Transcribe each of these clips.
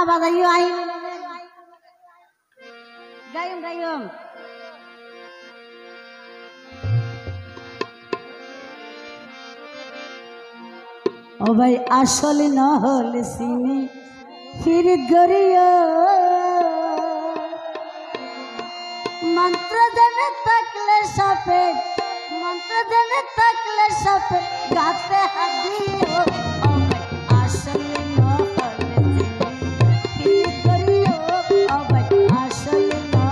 বাজাইও I গায়ম গায়ম ও ভাই আসলে না হলে সিনি ফিরিত গরিও মন্ত্র জানে থাকলে সাপে মন্ত্র জানে থাকলে সাপে গাতে হাত দিও ও ভাই আসলে না হলে সিনি ফিরিত গরিও ও ভাই আসলে না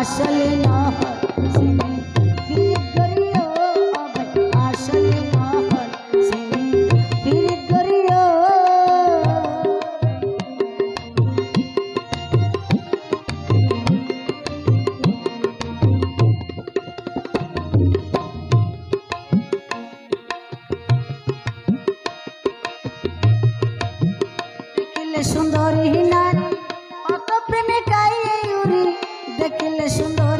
আসলে না সিনি ফিরিত গরিও ও ভাই আসলে না সিনি ফিরিত গরিও দেখিলে সুন্দরী নারী অত প্রেমিকাই উড়ি দেখিলে সুন্দর